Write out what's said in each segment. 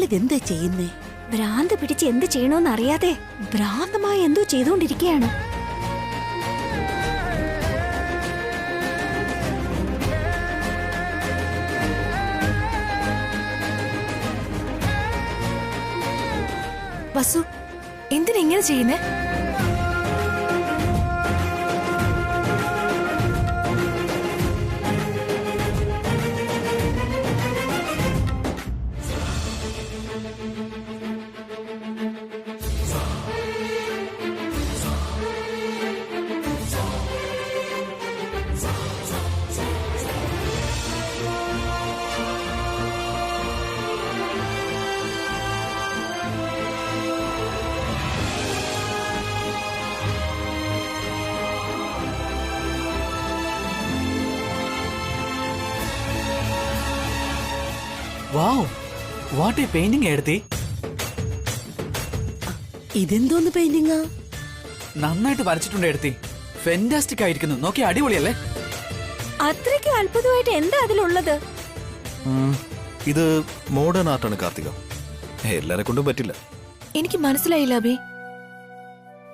ഇതെന്താ ചെയ്യുന്നേ? ഭ്രാന്ത് പിടിച്ച് എന്ത് ചെയ്യണോന്ന് അറിയാതെ ഭ്രാന്തമായി എന്തോ ചെയ്തുകൊണ്ടിരിക്കുകയാണ്. വസു, എന്തിനാ ഇങ്ങനെ ചെയ്യുന്നേ? വാവ്, വാട്ട് എ പെയിന്റിംഗ് എടുത്തി. ഇതെന്തോന്ന് പെയിന്റിങ്ങാ? നന്നായിട്ട് വരച്ചിട്ടുണ്ട് എടുത്തി. ഫെന്റാസ്റ്റിക് ആയിരിക്കുന്നു. നോക്കി, അടിപൊളിയല്ലേ? അത്രയ്ക്ക് അത്ഭുതമായിട്ട് എന്താ അതിലുള്ളത്? ഇത് മോഡേൺ ആർട്ടാണ് കാർത്തിക. എല്ലാരെ കൊണ്ടും പറ്റില്ല. എനിക്ക് മനസ്സിലായില്ല അബി.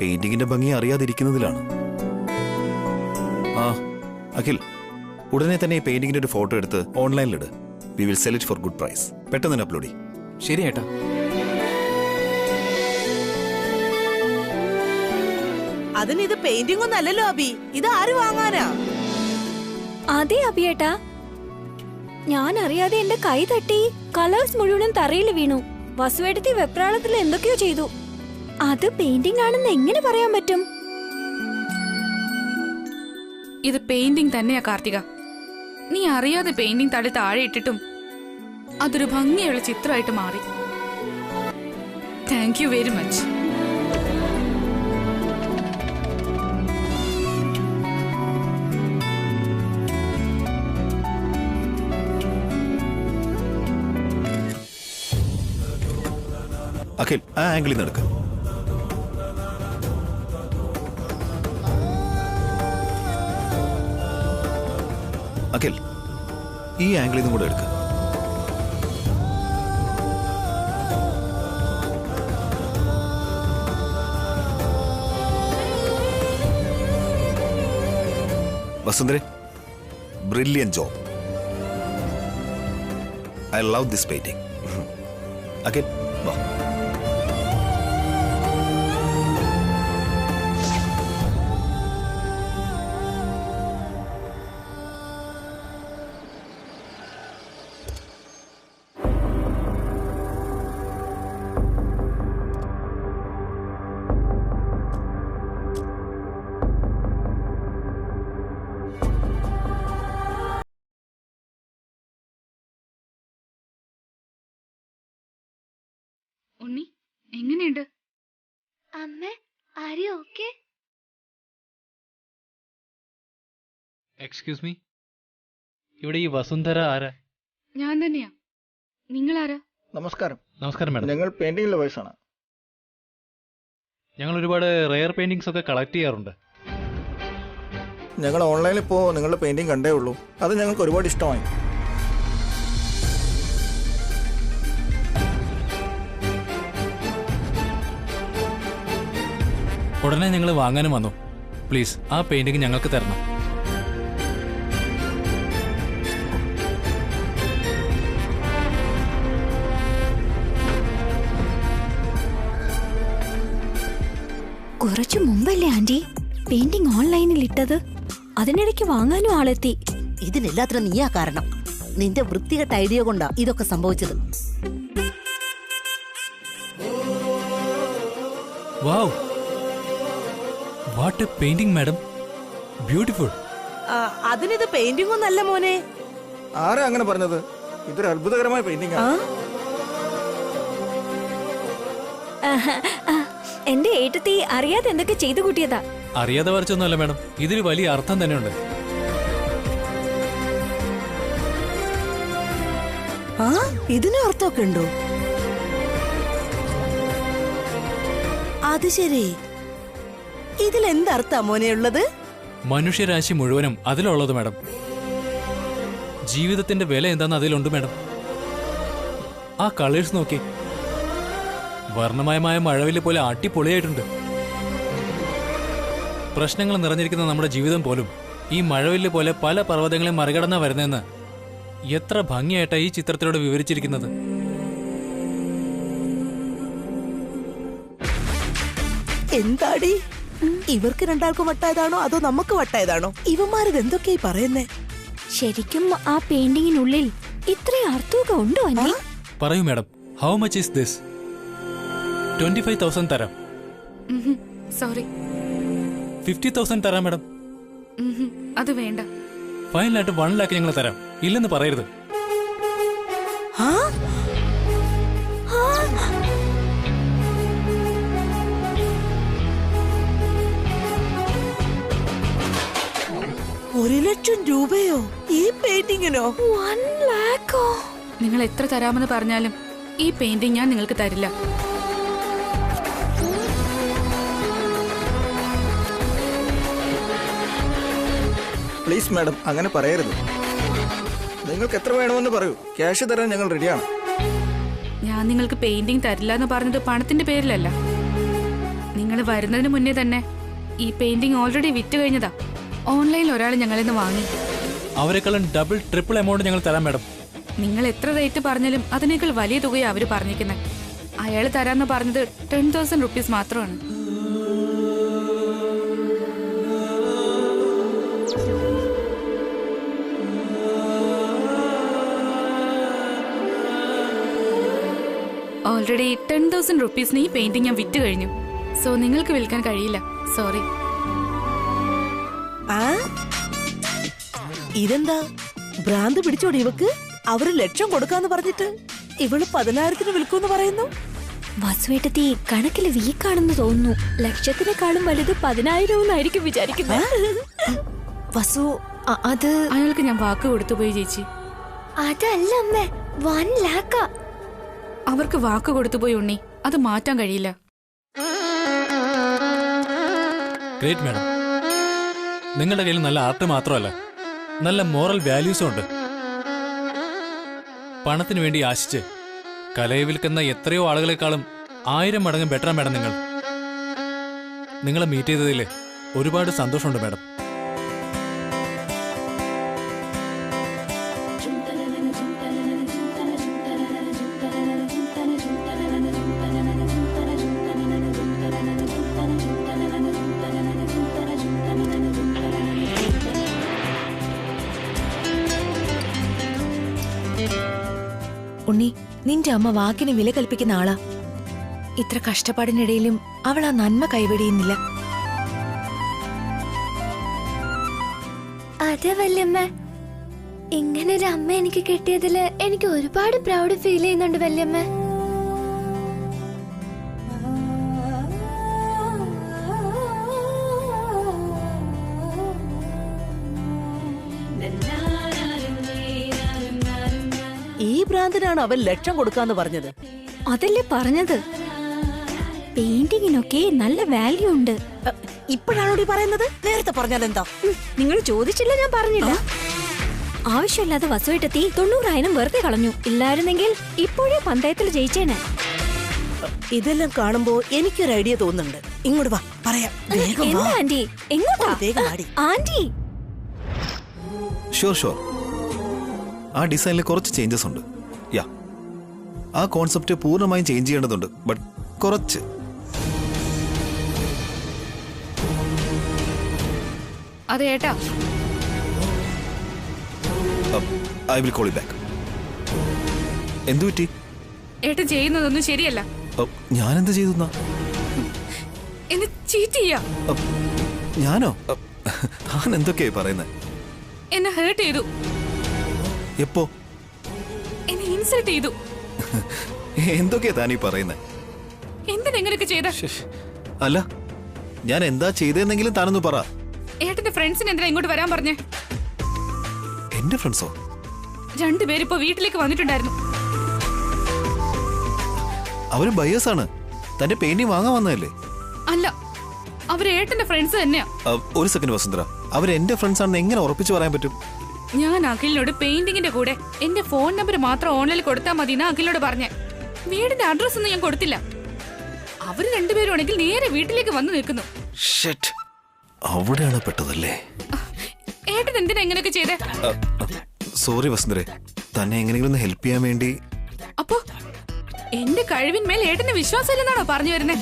പെയിന്റിങ്ങിന്റെ ഭംഗി അറിയാതിരിക്കുന്നതിലാണ്. ആ അഖിൽ, ഉടനെ തന്നെ ഈ പെയിന്റിങ്ങിന്റെ ഒരു ഫോട്ടോ എടുത്ത് ഓൺലൈനിലിട്. We will sell it for good price. പെട്ടെന്ന് തന്നെ അപ്ലോഡ് ചെയ്യും. ശരി ഏട്ടാ. അതിന് ഇത് പെയിന്റിംഗ് ഒന്നല്ലല്ലോ അബി. ഇത് ആര് വാങ്ങാനാ? അതെ അബിയേട്ടാ, ഞാൻ അറിയാതെ എന്റെ കൈ തട്ടി കളേഴ്സ് മുഴുവനും തറയിൽ വീണു. വസുവേട്ടത്തി വെപ്രാളത്തിൽ എന്തൊക്കെയോ ചെയ്തു. അത് പെയിന്റിംഗ് ആണെന്ന് എങ്ങനെ പറയാൻ പറ്റും? ഇത് പെയിന്റിംഗ് തന്നെയാ കാർത്തിക. നീ അറിയാതെ പെയിന്റിംഗ് തടി താഴെ ഇട്ടിട്ടും അതൊരു ഭംഗിയുള്ള ചിത്രമായിട്ട് മാറി. Thank you very much. Akhil, ആ ആംഗിളിൽ നിന്ന് എടുക്ക. അഖിൽ, ഈ ആംഗിളിൽ നിന്നും കൂടെ എടുക്ക. വസുന്ധരെ, brilliant job. I love this painting. Akhil, വാ. ഉണ്ണി, എങ്ങനെയുണ്ട്? അമ്മ, ആര് ഓക്കേ? എക്സ്ക്യൂസ് മീ, ഇവിടെ ഈ വസുന്ധര ആരാ? ഞാൻ തന്നെയാ. നിങ്ങളാരാ? നമസ്കാരം. നമസ്കാരം മാഡം. ഞങ്ങൾ പെയിന്റിംഗ് ലവേഴ്സാണ്. ഞങ്ങൾ ഒരുപാട് റെയർ പെയിന്റിങ്സ് ഒക്കെ കളക്ട് ചെയ്യാറുണ്ട്. ഞങ്ങൾ ഓൺലൈനിൽ ഇപ്പോൾ നിങ്ങളുടെ പെയിന്റിംഗ് കണ്ടേ ഉള്ളൂ. അത് ഞങ്ങൾക്ക് ഒരുപാട് ഇഷ്ടമായി. ഉടനെ ഞങ്ങൾ വാങ്ങാനും വന്നു. പ്ലീസ്, ആ പെയിന്റിംഗ് ഞങ്ങൾക്ക് തരണം. കുറച്ചു മുമ്പല്ലേ ആന്റി പെയിന്റിംഗ് ഓൺലൈനിൽ ഇട്ടത്? അതിനിടയ്ക്ക് വാങ്ങാനും ആളെത്തി. ഇതിനെല്ലാത്തിനും നീയാ കാരണം. നിന്റെ വൃത്തികെട്ട ഐഡിയ കൊണ്ടാ ഇതൊക്കെ സംഭവിച്ചത്. Wow, what a painting madam. Beautiful. അതിനിത് പെയിന്റിംഗ് ഒന്നല്ല മോനെ. ആരാ അങ്ങനെ പറഞ്ഞത്? ഇതൊരു അത്ഭുതകരമായ പെയിന്റിംഗ് ആണ്. എന്റെ ഏട്ടത്തി അറിയാതെ എന്തൊക്കെ ചെയ്തു കൂട്ടിയതാ. അറിയാതെ വരച്ചൊന്നുമല്ല മാഡം, ഇതിന് വലിയ അർത്ഥം തന്നെയുണ്ട്. ആ, ഇതിന് അർത്ഥമൊക്കെ ഉണ്ടോ? അത് ശരി. ഇതിലെന്തർത്ഥ മോനെ ഉള്ളത്? മനുഷ്യരാശി മുഴുവനും അതിലുള്ളത് മാഡം. ജീവിതത്തിന്റെ വില എന്താന്ന് അതിലുണ്ട് മാഡം. ആ കളേഴ്സ് നോക്കി. വർണ്ണമയമായ മഴവില് പോലെ അടിപൊളിയായിട്ടുണ്ട്. പ്രശ്നങ്ങൾ നിറഞ്ഞിരിക്കുന്ന നമ്മുടെ ജീവിതം പോലും ഈ മഴവില്ല് പോലെ പല പർവ്വതങ്ങളെ മറികടന്നാ വരുന്നതെന്ന് എത്ര ഭംഗിയായിട്ടാ ഈ ചിത്രത്തിലൂടെ വിവരിച്ചിരിക്കുന്നത്. എന്താടി ഇവർക്ക് രണ്ടാൾക്കും വട്ടായതാണോ അതോ നമുക്ക് വട്ടായതാണോ? ഇവന്മാരിത് എന്തൊക്കെയായി പറയുന്നേ? ശരിക്കും ആ പെയിന്റിങ്ങിനുള്ളിൽ ഇത്രയും അർത്ഥമൊക്കെ ഉണ്ടോ ആന്റി? പറയൂ madam, how much is this? 25,000 തരാം. സോറി, 50,000 തരാം മാഡം. അത് വേണ്ട. ഫൈനലായിട്ട് 1 lakh ഞങ്ങൾ തരാം. ഇല്ലെന്ന് പറയരുത്. ₹1,00,000 ഈ പെയിന്റിങ്ങിനോ? 1 lakh? നിങ്ങൾ എത്ര തരാമെന്ന് പറഞ്ഞാലും ഈ പെയിന്റിംഗ് ഞാൻ നിങ്ങൾക്ക് തരില്ല. പ്ലീസ് മാഡം, അങ്ങനെ പറയരുത്. നിങ്ങൾക്ക് എത്ര വേണമെന്ന് പറയൂ, ക്യാഷ് തരാൻ ഞങ്ങൾ റെഡിയാണ്. ഞാൻ നിങ്ങൾക്ക് പെയിന്റിംഗ് തരില്ല എന്ന് പറഞ്ഞത് പണത്തിന്റെ പേരിലല്ല. നിങ്ങൾ വരുന്നതിന് മുന്നേ തന്നെ ഈ പെയിന്റിംഗ് ഓൾറെഡി വിറ്റ് കഴിഞ്ഞതാ. ഓൺലൈനിൽ ഒരാൾ ഞങ്ങളിൽ നിന്ന് വാങ്ങി. അവരെക്കാളും ഡബിൾ ട്രിപ്പിൾ എമൗണ്ട് ഞങ്ങൾ തരാം മാഡം. നിങ്ങൾ എത്ര റേറ്റ് പറഞ്ഞാലും അതിനേക്കാൾ വലിയ തുകയാണ് അവർ പറഞ്ഞിരിക്കുന്നത്. അയാൾ തരാന്ന് പറഞ്ഞത് 10,000 റുപ്പീസ് മാത്രമാണ്. ഓൾറെഡി 10,000 റുപ്പീസിന് ഈ പെയിന്റിംഗ് ഞാൻ വിറ്റ് കഴിഞ്ഞു. സോ നിങ്ങൾക്ക് വിൽക്കാൻ കഴിയില്ല. സോറി. ഇതെന്താ ഭ്രാന്ത് പിടിച്ചോടി ഇവക്ക്? അവര് 1,00,000 കൊടുക്കാന്ന് പറഞ്ഞിട്ട് ഇവള് 10,000-ന് വിൽക്കൂന്ന് പറയുന്നു. വസുവേട്ടത്തി കണക്കില് വീക്കാണെന്ന് തോന്നുന്നു. 1,00,000-നെക്കാളും വലുത് 10,000 എന്നായിരിക്കും വിചാരിക്കുന്നത്. വസു, അത് അയാൾക്ക് ഞാൻ വാക്ക് കൊടുത്തു പോയി ചേച്ചി. അതല്ല അമ്മേ, 1 lakh. അവർക്ക് വാക്ക് കൊടുത്തുപോയി ഉണ്ണി, അത് മാറ്റാൻ കഴിയില്ല. Great madam. നിങ്ങളുടെ കയ്യിൽ നല്ല ആർട്ട് മാത്രമല്ല, നല്ല മോറൽ വാല്യൂസും ഉണ്ട്. പണത്തിന് വേണ്ടി ആശിച്ച് കലയെ വിൽക്കുന്ന എത്രയോ ആളുകളെക്കാളും 1000 മടങ്ങ് ബെറ്ററാ മാഡം നിങ്ങൾ. നിങ്ങളെ മീറ്റ് ചെയ്തതിൽ ഒരുപാട് സന്തോഷമുണ്ട് മാഡം. ഉണ്ണി, നിന്റെ അമ്മ വാക്കിന് വില കൽപ്പിക്കുന്ന ആളാ. ഇത്ര കഷ്ടപ്പാടിനിടയിലും അവൾ ആ നന്മ കൈവെടിയുന്നില്ല. അതെ വല്യമ്മ, ഇങ്ങനൊരു അമ്മ എനിക്ക് കിട്ടിയതില് എനിക്ക് ഒരുപാട് പ്രൗഡ് ഫീൽ ചെയ്യുന്നുണ്ട് വല്യമ്മ. ഈ ഭ്രാന്തിനാണ് അവൻ 1,00,000 കൊടുക്കാന്ന് പറഞ്ഞത്. അതല്ലേ പറഞ്ഞത്, പെയിന്റിങ്ങിനൊക്കെ നല്ല വാല്യൂ ഉണ്ട്. ഇപ്പോഴാണോടി പറയുന്നത്? നേരത്തെ പറഞ്ഞാൽ എന്താ? നിങ്ങൾ ചോദിച്ചില്ല, ഞാൻ പറഞ്ഞില്ല. ആവശ്യമില്ലാതെ വസുവേട്ടെത്തി 90,000 വെറുതെ കളഞ്ഞു. ഇല്ലായിരുന്നെങ്കിൽ ഇപ്പോഴേ പഞ്ചായത്തിൽ ജയിച്ചേനെ. ഇതെല്ലാം കാണുമ്പോ എനിക്കൊരു ഐഡിയ തോന്നുന്നുണ്ട്. ഇങ്ങോട്ട് വാ, പറയാം. വേഗം വാ. എന്താ ആന്റി? എങ്ങോട്ടാ? വേഗം വാടി. Anti, sure. ആ ഡിസൈനിൽ കുറച്ച് ചേഞ്ചസ് ഉണ്ട്. യാ, ആ കോൺസെപ്റ്റ് പൂർണ്ണമായും ചേഞ്ച് ചെയ്യേണ്ടതുണ്ട്. ബട്ട് കുറച്ച്. അതെ ഏട്ടാ, I will call you back. എന്തു പറ്റി? ഏട്ടൻ ചെയ്യുന്നതൊന്നും ശരിയല്ല. ഞാനെന്ത് ചെയ്തു? എന്നെ ചീറ്റ് ചെയ്യാ. ഞാനോ? താൻ എന്തൊക്കെയായി പറയുന്നത്? എന്നെ ഹേർട്ട് ചെയ്തു. എപ്പോ? എന്നെ ഇൻസൾട്ട് ചെയ്തു. എന്തൊക്കെയാ താനീ പറയുന്നത്? എന്തിനെങ്ങനെയൊക്കെ ചെയ്ത? അല്ല, ഞാൻ എന്താ ചെയ്തെന്നെങ്കിലും താനൊന്ന് പറ. ഏട്ടന്റെ ഫ്രണ്ട്സിന് എന്തിനാ ഇങ്ങോട്ട് വരാൻ പറഞ്ഞേ? എന്റെ ഫ്രണ്ട്സോ? 2 പേരിപ്പോ വീട്ടിലേക്ക് വന്നിട്ടുണ്ടായിരുന്നു. അവര് ബയേഴ്സ് ആണ്. തന്റെ പെയിന്റിംഗ് വാങ്ങാൻ വന്നതല്ലേ? അല്ല, അവര് ഏട്ടന്റെ ഫ്രണ്ട്സ് തന്നെയാ. ഒരു സെക്കൻഡ് വസുന്ധര, അവര് എന്റെ ഫ്രണ്ട്സ് ആണെന്ന് എങ്ങനെ ഉറപ്പിച്ചു പറയാൻ പറ്റും? ഞാൻ അഖിലിനോട് പെയിന്റിങ്ങിന്റെ കൂടെ എന്റെ ഫോൺ നമ്പർ മാത്രം ഓൺലൈനിൽ കൊടുത്താൽ മതി എന്നാ അഖിലിനോട് പറഞ്ഞേ. വീടിന്റെ അഡ്രസ് ഒന്നും ഞാൻ കൊടുത്തില്ല. അവര് രണ്ടുപേരും ആണെങ്കിൽ നേരെ വീട്ടിലേക്ക് വന്നു നിൽക്കുന്നു. ഷിറ്റ്, അവിടെയാണ് പെട്ടതല്ലേ. ഏട്ടൻ എന്തിനാ ഇങ്ങനെയൊക്കെ ചെയ്തേ? സോറി വസുന്ധരെ, തന്നെ എങ്ങനെയെങ്കിലും ഒന്ന് ഹെൽപ്പ് ചെയ്യാൻ വേണ്ടി. അപ്പോ എന്റെ കഴിവിന്മേൽ ഏട്ടന് വിശ്വാസമില്ലെന്നാണോ പറഞ്ഞു വരുന്നേ?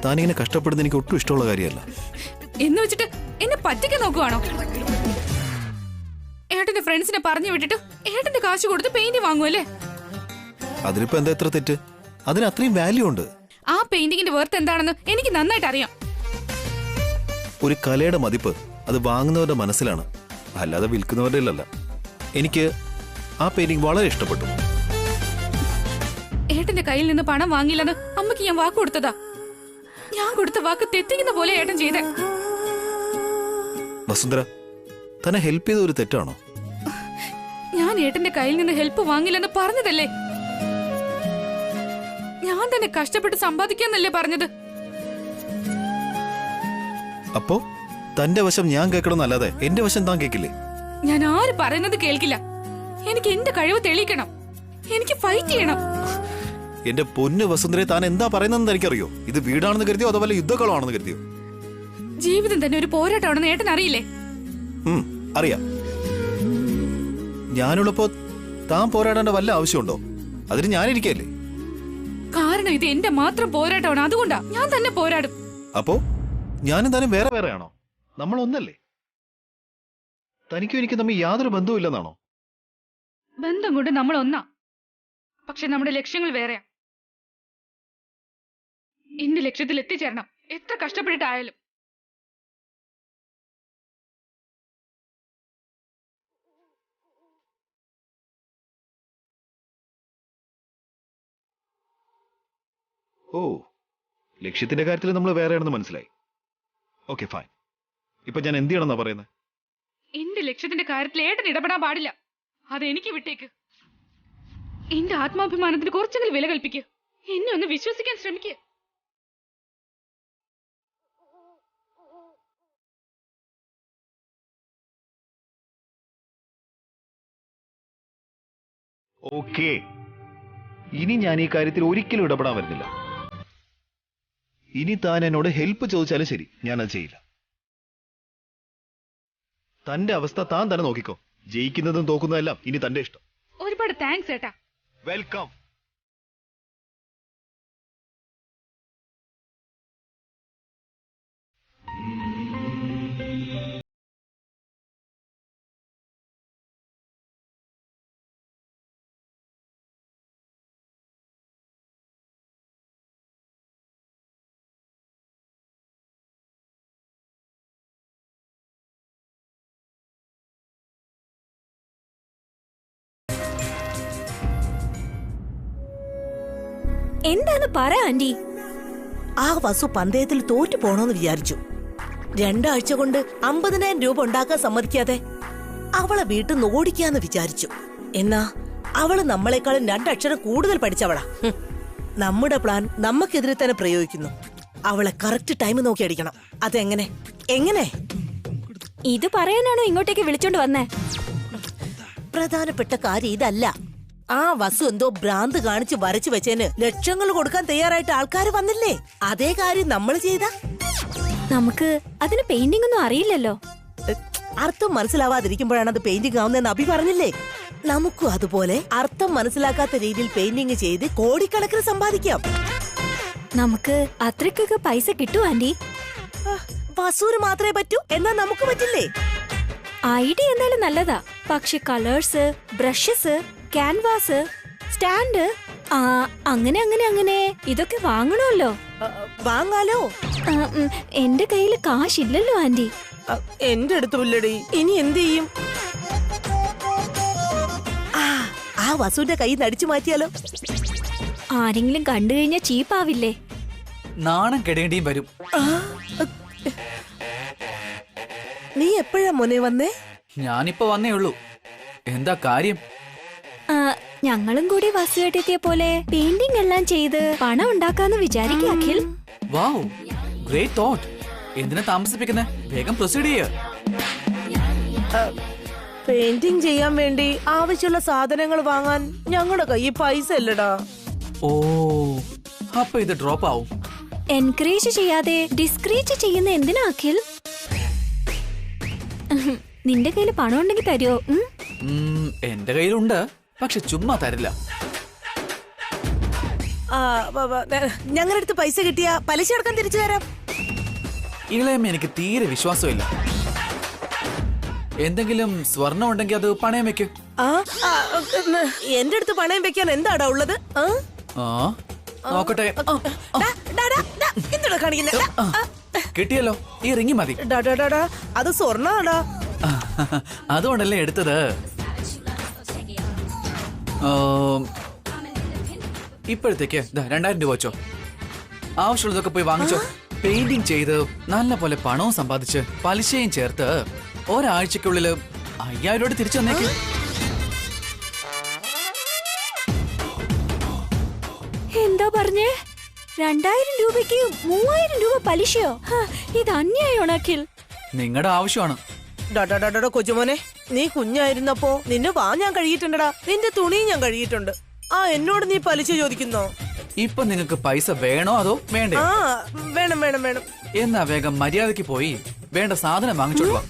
താനിങ്ങനെ കഷ്ടപ്പെടുന്ന എനിക്ക് ഒട്ടും ഇഷ്ടമുള്ള കാര്യമല്ല. എന്ന് വെച്ചിട്ട് എന്നെ പറ്റിക്കാൻ നോക്കുവാണോ? ഏട്ടന്റെ ഫ്രണ്ട്സിനെ പറഞ്ഞു വിട്ടിട്ട് ഏട്ടന്റെ കാശ് കൊടുത്ത് പെയിന്റ് വാങ്ങുമല്ലേ? അതിലിപ്പോ എന്താ എത്ര തെറ്റ്? അതിന് അത്രയും വാല്യൂ ഉണ്ട്. ആ പെയിന്റിങ്ങിന്റെ വർത്ത് എന്താണെന്ന് എനിക്ക് നന്നായിട്ട് അറിയാം. ഒരു കലയുടെ മതിപ്പ് അത് വാങ്ങുന്നവരുടെ മനസ്സിലാണ്, അല്ലാതെ വിൽക്കുന്നവരുടെ അല്ല. എനിക്ക് ആ പെയിന്റിംഗ് വളരെ ഇഷ്ടപ്പെട്ടു. ഏട്ടന്റെ കയ്യിൽ നിന്ന് പണം വാങ്ങില്ലെന്ന് അമ്മയ്ക്ക് ഞാൻ വാക്ക് കൊടുത്തതാ. ഞാൻ കൊടുത്ത വാക്ക് തെറ്റിക്കുന്ന പോലെ ഏട്ടൻ ചെയ്തേ. വസുന്ധര, തന്നെ ഹെൽപ്പ് ചെയ്ത ഒരു തെറ്റാണോ? ഞാൻ ഏട്ടന്റെ കയ്യിൽ നിന്ന് ഹെൽപ്പ് വാങ്ങില്ലെന്ന് പറഞ്ഞതല്ലേ? ഞാൻ തന്നെ കഷ്ടപ്പെട്ട് സമ്പാദിക്കാന്നല്ലേ പറഞ്ഞത്? അപ്പോ തന്റെ വശം ഞാൻ കേൾക്കണമെന്നല്ലാതെ എന്റെ വശം താൻ കേൾക്കില്ലേ? ഞാൻ ആര് പറയുന്നത് കേൾക്കില്ല. എനിക്ക് എന്റെ കഴിവ് തെളിയിക്കണം. എനിക്ക് ഫൈറ്റ് ചെയ്യണം. എന്റെ പൊന്ന് വസുന്ധരെ, താൻ എന്താ പറയുന്നതെന്ന് എനിക്കറിയോ? ഇത് വീടാണെന്ന് കരുതിയോ അതോ വല്ല യുദ്ധക്കളമാണെന്ന് കരുതിയോ? ജീവിതം തന്നെ ഒരു പോരാട്ടമാണെന്ന് ഏട്ടൻ അറിയില്ലേ? അറിയാം. ഞാനുള്ളപ്പോ താൻ പോരാടേണ്ട വല്ല ആവശ്യമുണ്ടോ? അതിന് ഞാനിരിക്കല്ലേ. കാരണം ഇത് എന്റെ മാത്രം പോരാട്ടമാണ്. അതുകൊണ്ടാ ഞാൻ തന്നെ പോരാടും. അപ്പോ ഞാനും താനും വേറെ വേറെയാണോ? നമ്മൾ ഒന്നല്ലേ? തനിക്കും എനിക്ക് തമ്മിൽ യാതൊരു ബന്ധവും ഇല്ലെന്നാണോ? ബന്ധം കൊണ്ട് നമ്മൾ ഒന്നാ, പക്ഷെ നമ്മുടെ ലക്ഷ്യങ്ങൾ വേറെയാ. എന്റെ ലക്ഷ്യത്തിൽ എത്തിച്ചേരണം, എത്ര കഷ്ടപ്പെട്ടിട്ടായാലും. ഓ, ലക്ഷ്യത്തിന്റെ കാര്യത്തിൽ നമ്മൾ വേറെയാണെന്ന് മനസ്സിലായി. Okay, fine. ഇപ്പൊ ഞാൻ എന്ത് ചെയ്യണമെന്നാ പറയുന്നത്? എന്റെ ലക്ഷ്യത്തിന്റെ കാര്യത്തിൽ ഏട്ടൻ ഇടപെടാൻ പാടില്ല. അതെനിക്ക് വിട്ടേക്ക്. എന്റെ ആത്മാഭിമാനത്തിന് കുറച്ചെങ്കിലും വില കൽപ്പിക്ക്. എന്നെ ഒന്ന് വിശ്വസിക്കാൻ ശ്രമിക്കുക. ഓക്കെ, ഇനി ഞാൻ ഈ കാര്യത്തിൽ ഒരിക്കലും ഇടപെടാൻ വരുന്നില്ല. ഇനി താൻ എന്നോട് ഹെൽപ്പ് ചോദിച്ചാലും ശരി, ഞാനത് ചെയ്യില്ല. തന്റെ അവസ്ഥ താൻ തന്നെ നോക്കിക്കോ. ജയിക്കുന്നതും തോക്കുന്നതെല്ലാം ഇനി തന്റെ ഇഷ്ടം. ഒരുപാട് താങ്ക്സ് ഏട്ടാ. വെൽക്കം. എന്താണ് പറ ആന്റി? ആ വസു പന്തയത്തിൽ തോറ്റു പോണോന്ന് വിചാരിച്ചു. 2 ആഴ്ച കൊണ്ട് 50,000 രൂപ ഉണ്ടാക്കാൻ സമ്മതിക്കാതെ അവളെ വീട്ടിൽ നിന്ന് ഓടിക്കാന്ന് വിചാരിച്ചു. എന്നാ അവള് നമ്മളെക്കാളും 2 അക്ഷരം കൂടുതൽ പഠിച്ചവളാ. നമ്മുടെ പ്ലാൻ നമുക്കെതിരെ തന്നെ പ്രയോഗിക്കുന്നു. അവളെ കറക്റ്റ് ടൈം നോക്കി അടിക്കണം. അതെങ്ങനെ? എങ്ങനെ? ഇത് പറയാനാണോ ഇങ്ങോട്ടേക്ക് വിളിച്ചോണ്ട് വന്നേ? പ്രധാനപ്പെട്ട കാര്യം ഇതല്ല. ആ വസു എന്തോ ഭ്രാന്ത് കാണിച്ച് വരച്ചു വെച്ചേന് ലക്ഷങ്ങൾ കൊടുക്കാൻ തയ്യാറായിട്ട് ആൾക്കാർ വന്നില്ലേ? അതേ കാര്യം നമ്മൾ ചെയ്ത. നമുക്ക് അതിന് പെയിന്റിംഗ് ഒന്നും അറിയില്ലല്ലോ. അർത്ഥം മനസ്സിലാവാതിരിക്കുമ്പോഴാണ് അത് പെയിന്റിംഗ് ആവുന്നതെന്ന് അഭി പറഞ്ഞില്ലേ? നമുക്കും അതുപോലെ അർത്ഥം മനസ്സിലാക്കാത്ത രീതിയിൽ പെയിന്റിംഗ് ചെയ്ത് കോടിക്കണക്കിന് സമ്പാദിക്കാം. നമുക്ക് അത്രയ്ക്കൊക്കെ പൈസ കിട്ടും ആന്റി. വസൂര് മാത്രമേ പറ്റൂ, എന്നാ നമുക്ക് പറ്റില്ലേ? ഐഡിയ എന്തായാലും നല്ലതാ. പക്ഷെ കളേഴ്സ്, ബ്രഷസ്, ക്യാൻവാസ്, സ്റ്റാൻഡ്, അങ്ങനെ അങ്ങനെ അങ്ങനെ ഇതൊക്കെ വാങ്ങണമല്ലോ. വാങ്ങാലോ. എന്റെ കയ്യിൽ കാശില്ലല്ലോ ആന്റി. എന്റെ അടുത്തുമില്ലടി. ഇനി എന്ത് ചെയ്യും? ആ വസുവിന്റെ കൈ നടിച്ചു മാറ്റിയാലോ? ആരെങ്കിലും കണ്ടു കഴിഞ്ഞാൽ ചീപ്പാവില്ലേ? നാണം കെടേണ്ടിയും വരും. നീ എപ്പോഴാ മോനെ വന്നേ? ഞാനിപ്പോ വന്നേ ഉള്ളൂ. എന്താ കാര്യം? ഞങ്ങളും കൂടി വസുകെട്ടിയ പോലെ പെയിന്റിംഗ് എല്ലാം ചെയ്ത് പണം ഉണ്ടാക്കാന്ന് വിചാരിക്കുക അഖിൽ. വാവ്, ഗ്രേറ്റ് തോട്ട്. എന്തിനാ താമസിപ്പിക്കുന്നേ? വേഗം പ്രൊസീഡ് ചെയ്യ. പെയിന്റിംഗ് ചെയ്യാൻ വേണ്ടി ആവശ്യമുള്ള സാധനങ്ങൾ വാങ്ങാൻ ഞങ്ങളുടെ കയ്യിൽ പൈസ ഇല്ലടാ. ഓ അപ്പൊ ഇത് ഡ്രോപ്പ് ആവും. എൻകറേജ് ചെയ്യാതെ ഡിസ്ക്രീറ്റ് ചെയ്യുന്ന എന്തിനാ അഖിൽ? നിന്റെ കയ്യിൽ പണം ഉണ്ടെങ്കിൽ തരുമോ? എന്റെ കയ്യിലുണ്ട്, പക്ഷെ ചുമ്മാ തരില്ല. ഞങ്ങളുടെ അടുത്ത് പൈസ കിട്ടിയാ പലിശ അടക്കം തിരിച്ചു തരാം. ഇളയമ്മ എനിക്ക് തീരെ വിശ്വാസമില്ല. എന്തെങ്കിലും സ്വർണം ഉണ്ടെങ്കിൽ അത് പണയം വെക്ക്. എന്റെ അടുത്ത് പണയം വെക്കാൻ എന്താടാ ഉള്ളത്? നോക്കട്ടെ. എന്താടാ കാണിക്കുന്നത്? കിട്ടിയല്ലോ, ഈ റിങ്ങി മതി. അത് സ്വർണ്ണാടാ. അതുകൊണ്ടല്ലേ എടുത്തത്. ഇപ്പോഴത്തേക്ക് 2000 രൂപ വെച്ചോ. ആവശ്യമുള്ളതൊക്കെ പോയി വാങ്ങിച്ചോ. പെയിന്റിംഗ് ചെയ്ത് നല്ല പോലെ പണവും സമ്പാദിച്ച് പലിശയും ചേർത്ത് ഒരാഴ്ചക്കുള്ളില് 5000 രൂപ തിരിച്ചു വന്നേക്ക്. എന്താ പറഞ്ഞേ? 2000 രൂപയ്ക്ക് 3000 രൂപ പലിശയോ? ഇത് അന്യായമാണ് അഖിൽ. നിങ്ങളുടെ ആവശ്യമാണ്. കൊച്ചുമോനെ, നീ കുഞ്ഞായിരുന്നപ്പോ നിന്നെ ഞാൻ കഴുകിയിട്ടുണ്ടടാ. നിന്റെ തുണിയും ഞാൻ കഴുകിയിട്ടുണ്ട്. എന്നോട് നീ പലിശ ചോദിക്കുന്നോ? ഇപ്പൊ നിങ്ങൾക്ക് പൈസ വേണോ അതോ വേണ്ടേ? വേണം വേണം വേണം. എന്നാ വേഗം മര്യാദക്ക് പോയി വേണ്ട സാധനം വാങ്ങിച്ചോളൂ.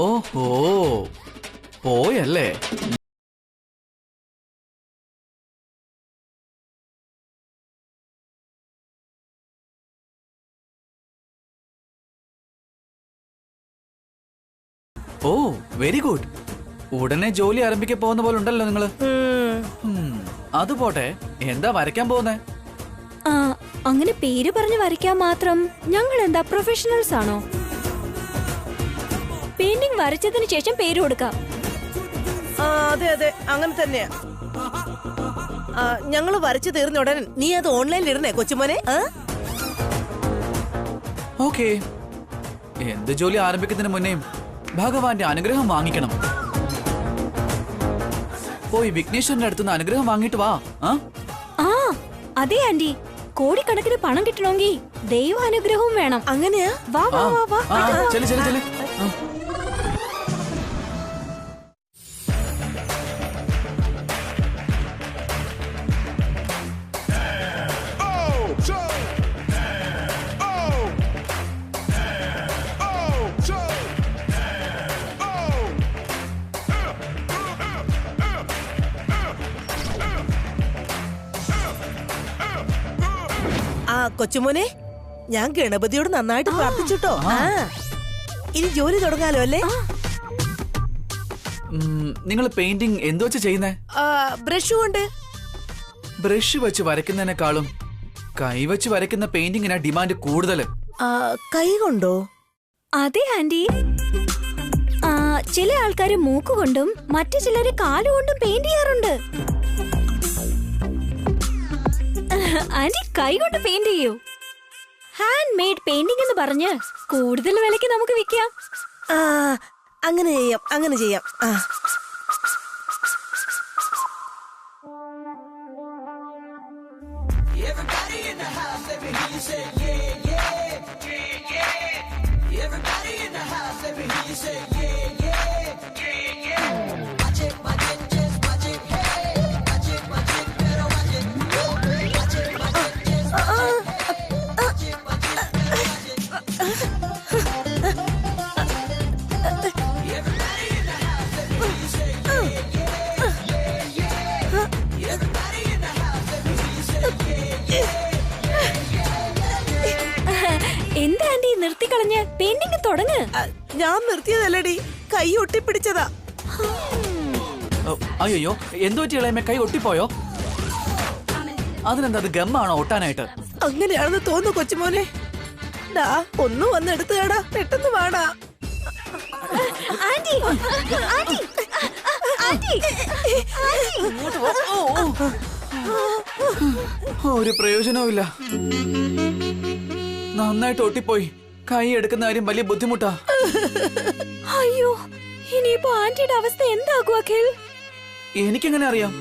ഓഹോ, പോയല്ലേ? ഓ വെരി ഗുഡ്. ഉടനെ ജോലി ആരംഭിക്കാൻ പോകുന്ന പോലെ ഉണ്ടല്ലോ നിങ്ങള്. അത് പോട്ടെ, എന്താ വരയ്ക്കാൻ പോകുന്നേ? അങ്ങനെ പേര് പറഞ്ഞ് വരയ്ക്കാൻ മാത്രം ഞങ്ങൾ എന്താ പ്രൊഫഷണൽസ് ആണോ? പെയിന്റിംഗ് വരച്ചതിന് ശേഷം പേര് കൊടുക്കാം. അതെ അതെ, അങ്ങനെ തന്നെയാ. ഞങ്ങള് വരച്ചു തീർന്ന ഉടനെ നീ അത് ഓൺലൈനിൽ ഇടണേ കൊച്ചുമോനെ. ഓക്കേ. എന്ത് ജോലി ആരംഭിക്കുന്നതിന് മുന്നേയും ഭഗവാന്റെ അനുഗ്രഹം വാങ്ങിക്കണം. പോയി വിഘ്നേശ്വരന്റെ അടുത്തുനിന്ന് അനുഗ്രഹം വാങ്ങിട്ട് വാ. അതെ ആന്റി, കോടിക്കണക്കിന് പണം കിട്ടണമെങ്കിൽ ദൈവാനുഗ്രഹവും വേണം. അങ്ങനെയാ? വാ വാ വാ വാ. ചെല് ചെല് ചെല്. കൊച്ചുമോനെ, ഞാൻ ഗണപതിയോട് നന്നായിട്ട് പ്രാർത്ഥിച്ചുട്ടോ. ഇനി ജോലി തുടങ്ങാലോ അല്ലേ? നിങ്ങൾ പെയിന്റിംഗ് എന്തോ വെച്ച് ചെയ്യുന്നേ? ബ്രഷ് കൊണ്ട്. ബ്രഷ് വെച്ച് വരയ്ക്കുന്നതിനേക്കാളും കൈ വെച്ച് വരയ്ക്കുന്ന പെയിന്റിങ്ങിനാ ഡിമാൻഡ് കൂടുതൽ. കൈ കൊണ്ടോ? അതെ ആന്റി. ചില ആൾക്കാര് മൂക്കുകൊണ്ടും മറ്റു ചിലര് കാലുകൊണ്ടും പെയിന്റ് ചെയ്യാറുണ്ട്. ആന്റി കൈ കൊണ്ട് പെയിന്റ് ചെയ്യൂ. ഹാൻഡ് മെയ്ഡ് പെയിന്റിംഗ് എന്ന് പറഞ്ഞ് കൂടുതൽ വിലയ്ക്ക് നമുക്ക് വിൽക്കാം. അങ്ങനെ ചെയ്യാം, അങ്ങനെ ചെയ്യാം. എന്താ ആന്റി നിർത്തിക്കളഞ്ഞ്? പെയിന്റിംഗ് തുടങ്ങ്. ഞാൻ നിർത്തിയതല്ലടി, കൈ ഒട്ടിപ്പിടിച്ചതാ. അയ്യോ, എന്തോ ഇളയമേ, കൈ ഒട്ടിപ്പോയോ? അതിനെന്താ, അത് ഗമ്മാണോ ഒട്ടാനായിട്ട്? അങ്ങനെയാണെന്ന് തോന്നുന്നു കൊച്ചുമോനെ. ഒന്ന് വന്ന് എടുത്തുകാടാ, പെട്ടെന്ന് വാടാ. ആന്റി ആന്റി ആന്റി ഒരു പ്രയോജനവുമില്ല. നന്നായിട്ട് ഒട്ടിപ്പോയി. കൈ എടുക്കുന്ന കാര്യം വലിയ ബുദ്ധിമുട്ടാ. അയ്യോ, ഇനിയിപ്പോ ആന്റിയുടെ അവസ്ഥ എന്താകും അഖിൽ? എനിക്കെങ്ങനെ അറിയാം?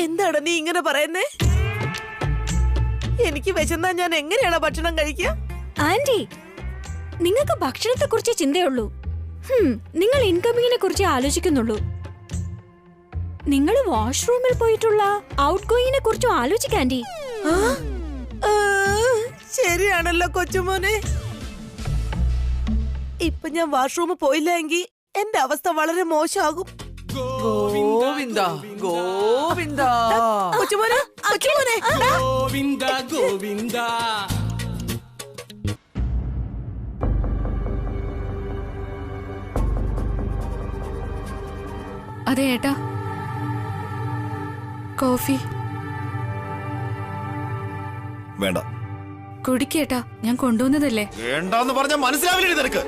എന്താണ് നീ ഇങ്ങനെ പറയുന്നേ? എനിക്ക് വിശന്നാ ഞാൻ എങ്ങനെയാണ് ഭക്ഷണം കഴിക്കുക? ആന്റി, നിങ്ങൾക്ക് ഭക്ഷണത്തെ കുറിച്ച് ചിന്തയുള്ളൂ. നിങ്ങൾ ഇൻകമിങ്ങിനെ കുറിച്ച് ആലോചിക്കുന്നുള്ളൂ. നിങ്ങൾ വാഷ്റൂമിൽ പോയിട്ടുള്ള ഔട്ട് ഗോയിങ്ങിനെ കുറിച്ചും ആലോചിക്ക ആന്റി. ശരിയാണല്ലോ കൊച്ചുമോനെ. ഇപ്പൊ ഞാൻ വാഷ്റൂമിൽ പോയില്ല എങ്കിൽ എന്റെ അവസ്ഥ വളരെ മോശമാകും. ഗോവിന്ദ ഗോവിന്ദ. കൊച്ചുമോനെ, കൊച്ചുമോനെ. ഗോവിന്ദ ഗോവിന്ദ. അതെ ഏട്ടാ, കോഫി വേണ്ട. കുടിക്കേട്ടാ, ഞാൻ കൊണ്ടുവന്നതല്ലേ. വേണ്ടെന്ന് പറഞ്ഞാൽ മനസ്സിലാവില്ലേ നിനക്ക്?